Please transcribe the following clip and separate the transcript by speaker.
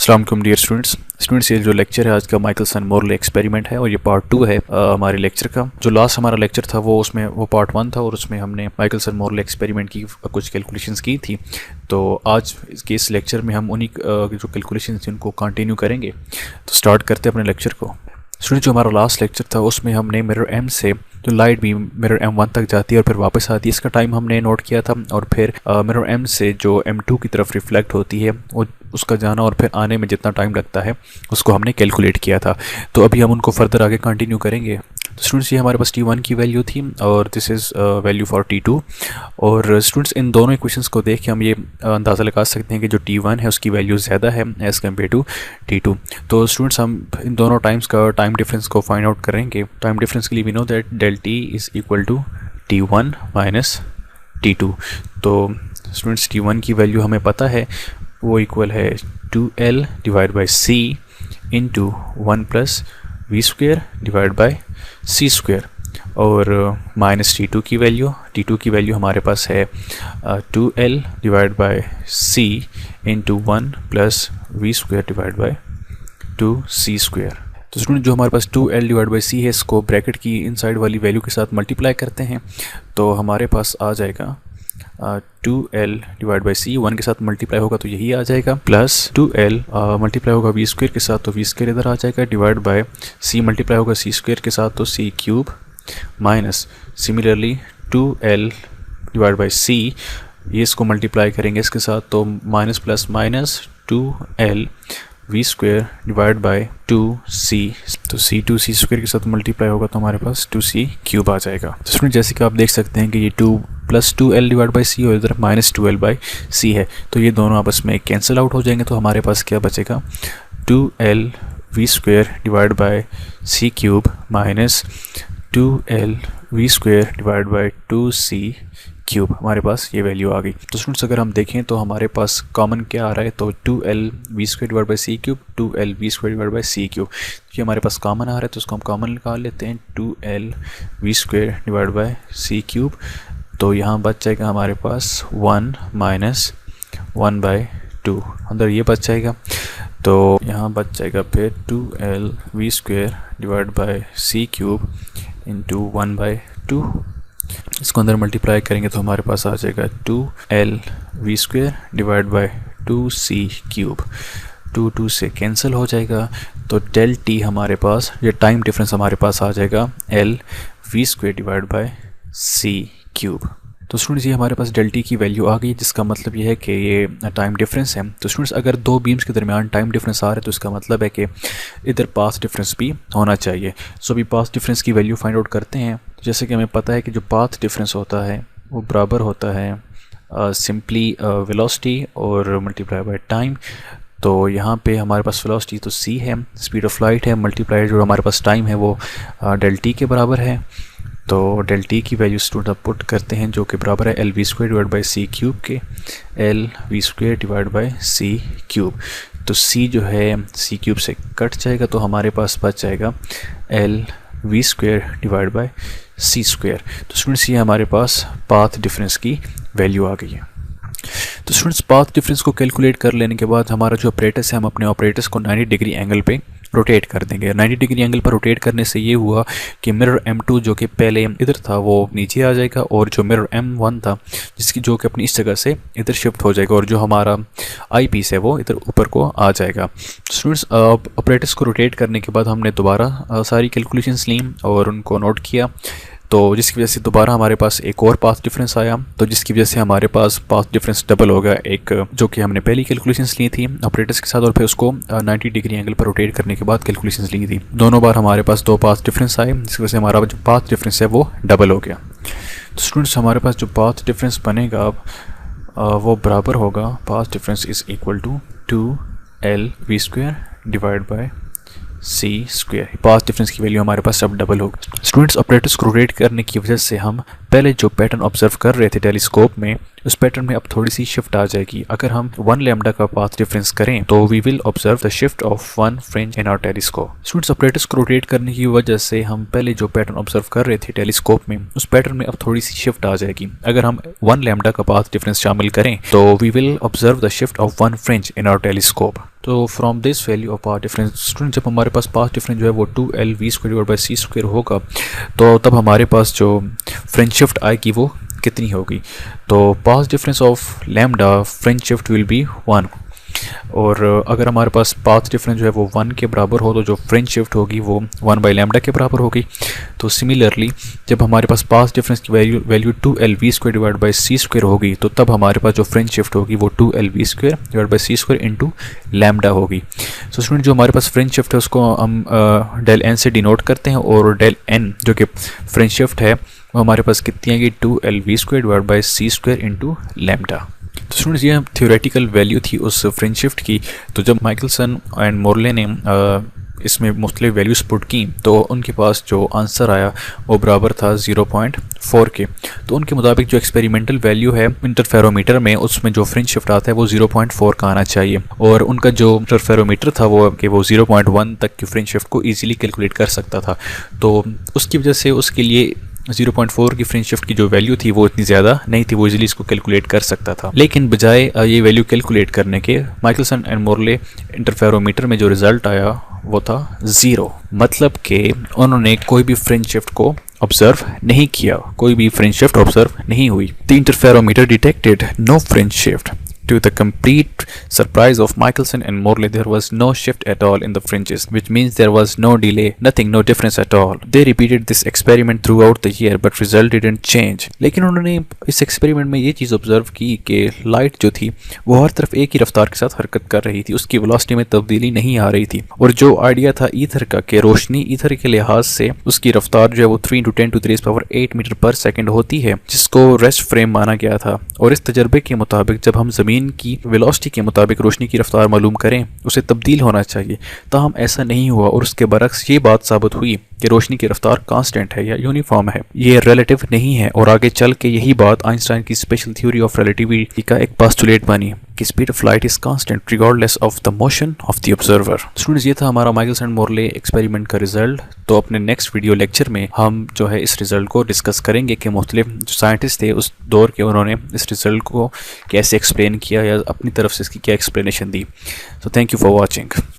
Speaker 1: अस्सलाम वालेकुम dear students, ये जो लेक्चर है आज का माइकलसन मोरले एक्सपेरिमेंट है और ये पार्ट 2 है हमारे लेक्चर का। जो लास्ट हमारा लेक्चर था वो पार्ट 1 था और उसमें हमने माइकलसन मोरले एक्सपेरिमेंट की कुछ कैलकुलेशंस की थी। तो आज इस लेक्चर में हम उन्हीं जो कैलकुलेशंस थी उनको कंटिन्यू करेंगे। तो स्टार्ट करते हैं अपने लेक्चर को। स्टूडेंट, जो हमारा लास्ट लेक्चर था उसमें हमने मिरर M से जो लाइट बीम मिरर M1 तक जाती है और फिर वापस आती है, इसका टाइम हमने नोट किया था। और फिर मिरर M से जो M2 की तरफ रिफ्लेक्ट होती है वो उसका जाना और फिर आने में जितना टाइम लगता है उसको हमने कैलकुलेट किया था। तो अभी हम उनको फर्दर आगे कंटिन्यू करेंगे। तो स्टूडेंट्स, ये हमारे पास T1 की वैल्यू थी और this is value for T2। और स्टूडेंट्स, इन दोनों इक्वेशंस को देख के हम ये अंदाज़ा लगा सकते हैं कि जो T1 है उसकी वैल्यू ज़्यादा है एज़ कम्पेयर टू T2। तो स्टूडेंट्स, हम इन दोनों टाइम्स का टाइम डिफरेंस को फाइंड आउट करेंगे। टाइम डिफरेंस के लिए we know that del T is equal to T1 minus T2। तो स्टूडेंट्स, T1 की वैल्यू हमें पता है, वो इक्वल है 2L divide by C into 1 plus v square divide by C square. और माइनस T2 की वैल्यू हमारे पास है 2L divide by C into 1 plus v square divide by 2C square. तो स्टूडेंट, जो हमारे पास 2L डिवाइड बाई C है इसको ब्रैकेट की इनसाइड वाली वैल्यू के साथ मल्टीप्लाई करते हैं तो हमारे पास आ जाएगा 2L डिवाइड बाई C 1 के साथ मल्टीप्लाई होगा तो यही आ जाएगा, प्लस 2L मल्टीप्लाई होगा वी स्क्वेयर के साथ तो वी स्क्वेयर इधर आ जाएगा, डिवाइड बाय C मल्टीप्लाई होगा C स्क्वेयर के साथ तो C cube, minus similarly 2L divide by C ये इसको मल्टीप्लाई करेंगे इसके साथ तो minus plus minus 2L v square divide by 2C, तो C 2C स्क्वेयर के साथ मल्टीप्लाई होगा तो हमारे पास 2C क्यूब आ जाएगा। तो स्टूडेंट, जैसे कि आप देख सकते हैं कि ये 2 plus 2L divide by C और इधर माइनस 2L बाई C है तो ये दोनों आपस में कैंसिल आउट हो जाएंगे। तो हमारे पास क्या बचेगा, 2L v square divide by C cube minus 2L v square divide by 2C cube. हमारे पास ये वैल्यू आ गई। तो स्टूडेंट्स, अगर हम देखें तो हमारे पास कॉमन क्या आ रहा है, तो 2L v square divide by C cube, 2L v square divide by C cube. ये हमारे पास कॉमन आ रहा है तो उसको हम कॉमन निकाल लेते हैं, 2L v square divide by C cube. तो यहाँ बच जाएगा हमारे पास 1 माइनस 1 बाई 2, अंदर ये बच जाएगा। तो यहाँ बच जाएगा फिर 2L v square divide by C cube into 1 by 2। इसको अंदर मल्टीप्लाई करेंगे तो हमारे पास आ जाएगा 2L v square divide by 2C cube. 2 से कैंसिल हो जाएगा तो डेल T हमारे पास, ये टाइम डिफरेंस हमारे पास आ जाएगा L v square divide by C cube. तो स्टूडेंट्स, ये हमारे पास डेल T की वैल्यू आ गई, जिसका मतलब ये है कि ये टाइम डिफरेंस है। तो स्टूडेंट्स, अगर दो बीम्स के दरमियान टाइम डिफरेंस आ रहा है तो इसका मतलब है कि इधर पाथ डिफरेंस भी होना चाहिए। सो अभी पाथ डिफरेंस की वैल्यू फाइंड आउट करते हैं। जैसे कि हमें पता है कि जो पाथ डिफरेंस होता है वो बराबर होता है सिंपली वेलोसिटी और मल्टीप्लाई बाय टाइम। तो यहाँ पे हमारे पास वेलोसिटी तो C है, स्पीड ऑफ लाइट है, मल्टीप्लाई जो हमारे पास टाइम है वो डेल T के बराबर है। तो डेल T की वैल्यू स्टूडेंट आप पुट करते हैं जो कि बराबर है L v square divide by C cube के, L v square divide by C cube. तो C जो है C क्यूब से कट जाएगा तो हमारे पास बच जाएगा L v square divide by C square. तो स्टूडेंट्स, ये हमारे पास पाथ डिफरेंस की वैल्यू आ गई है। तो स्टूडेंट्स, पाथ डिफरेंस को कैलकुलेट कर लेने के बाद हमारा जो ऑपरेटस है हम अपने ऑपरेटस को 90 डिग्री एंगल पे रोटेट कर देंगे। 90 डिग्री एंगल पर रोटेट करने से ये हुआ कि मिरर M2 जो कि पहले इधर था वो नीचे आ जाएगा और जो मिरर M1 था जिसकी जो कि अपनी इस जगह से इधर शिफ्ट हो जाएगा और जो हमारा आई पीस है वो इधर ऊपर को आ जाएगा। स्टूडेंट्स, ऑपरेटस को रोटेट करने के बाद हमने दोबारा सारी कैलकुलेशंस ली और उनको नोट किया, तो जिसकी वजह से दोबारा हमारे पास एक और पाथ डिफरेंस आया, तो जिसकी वजह से हमारे पास पाथ डिफरेंस डबल हो गया, एक जो कि हमने पहली कैलकुलेशंस ली थी ऑपरेटर्स के साथ और फिर उसको 90 डिग्री एंगल पर रोटेट करने के बाद कैलकुलेशंस ली थी। दोनों बार हमारे पास दो पाथ डिफरेंस आए जिसकी वजह से हमारा जो पाथ डिफरेंस है वो डबल हो गया। तो स्टूडेंट्स, हमारे पास जो पाथ डिफरेंस बनेगा अब वो बराबर होगा, path difference is equal to 2L v square divide by C square. Path difference की वैल्यू हमारे पास अब डबल होगी। स्टूडेंट्स, ऑपरेटर्स को रोटेट करने की वजह से हम पहले जो पैटर्न ऑब्जर्व कर रहे थे टेलीस्कोप में, उस पैटर्न में अब थोड़ी सी शिफ्ट आ जाएगी। अगर हम 1 लैम्डा का पाथ डिफरेंस करें तो we will observe the shift of 1 fringe in our telescope. Students, operators को रोटेट करने की वजह से हम पहले जो पैटर्न ऑब्जर्व कर रहे थे टेलीस्कोप में, उस पैटर्न में अब थोड़ी सी शिफ्ट आ जाएगी। अगर हम 1 लैम्डा का पाथ डिफरेंस शामिल करें तो we will observe the shift of 1 fringe in our telescope. तो from this value of path difference, student, जब हमारे पास पाथ डिफरेंस जो है वो 2LV² होगा, तो तब हमारे पास जो फ्रिंज शिफ्ट आएगी वो कितनी होगी? तो path difference of lambda fringe shift will be 1। और अगर हमारे पास पाथ डिफरेंस जो है वो 1 के बराबर हो तो जो फ्रिंज शिफ्ट होगी वो 1/लैम्डा के बराबर होगी। तो सिमिलरली जब हमारे पास पाथ डिफरेंस की वैल्यू 2LV² होगी, तो तब हमारे पास जो फ्रिंज शिफ्ट होगी वो 2LV² इंटू लैम्डा होगी। तो स्टूडेंट, जो हमारे पास फ्रिंज शिफ्ट है उसको हम डेल एन से डिनोट करते हैं, और डेल एन जो कि फ्रिंज शिफ्ट है वो हमारे पास कितनी आएगी? 2LV² into lambda. तो स्टूडेंट्स, ये थ्योरेटिकल वैल्यू थी उस फ्रिंज शिफ्ट की। तो जब माइकलसन एंड मोरले ने इसमें मुख्तलिफ वैल्यूज पुट की तो उनके पास जो आंसर आया वो बराबर था 0.4 के। तो उनके मुताबिक जो एक्सपेरिमेंटल वैल्यू है इंटरफेरोमीटर में, उसमें जो फ्रिंज शिफ्ट आता है वो 0.4 का आना चाहिए, और उनका जो इंटरफेरोमीटर था वो 0.1 तक की फ्रिंज शिफ्ट को ईजिली कैलकुलेट कर सकता था। तो उसकी वजह से उसके लिए 0.4 की फ्रिंज शिफ्ट की जो वैल्यू थी वो इतनी ज़्यादा नहीं थी, वो इजीली इसको कैलकुलेट कर सकता था। लेकिन बजाय ये वैल्यू कैलकुलेट करने के, माइकलसन एंड मोरले इंटरफेरोमीटर में जो रिजल्ट आया वो था 0। मतलब कि उन्होंने कोई भी फ्रिंज शिफ्ट को ऑब्जर्व नहीं किया, कोई भी फ्रिंज शिफ्ट ऑब्जर्व नहीं हुई। The interferometer detected no fringe shift. To the complete surprise of Michelson and Morley, there was no shift at all in the fringes, which means there was no delay, nothing, no difference at all. They repeated this experiment throughout the year, but result didn't change. लेकिन उन्होंने इस experiment में ये चीज़ observe की कि light जो थी वो हर तरफ एक ही रफ्तार के साथ हरकत कर रही थी, उसकी वेलोसिटी में तब्दीली नहीं आ रही थी। और जो आइडिया था ईथर का कि रोशनी ईथर के लिहाज से उसकी रफ्तार जो है वो 3 × 10⁻⁸ मीटर पर सेकेंड होती है, जिसको रेस्ट फ्रेम माना गया था। और इस तजर्बे के मुताबिक जब हम ज़मीन की वेलोसिटी के मुताबिक रोशनी की रफ्तार मालूम करें, उसे तब्दील होना चाहिए। ताहम ऐसा नहीं हुआ, और उसके बरक्स ये बात साबित हुई कि रोशनी की रफ्तार कांस्टेंट है या यूनिफॉर्म है, ये रिलेटिव नहीं है। और आगे चल के यही बात आइंस्टाइन की स्पेशल थ्योरी ऑफ रिलेटिविटी का एक पोस्टुलेट बनी कि speed of light is constant regardless of the motion of the observer. Students, ये था हमारा माइकलसन मोरले एक्सपेरिमेंट का रिजल्ट। तो अपने नेक्स्ट वीडियो लेक्चर में हम जो है इस रिजल्ट को डिस्कस करेंगे कि मुख्तलिफ जो साइंटिस्ट थे उस दौर के, उन्होंने इस रिजल्ट को कैसे एक्सप्लेन किया या अपनी तरफ से इसकी क्या एक्सप्लेनेशन दी। तो थैंक यू फॉर वॉचिंग।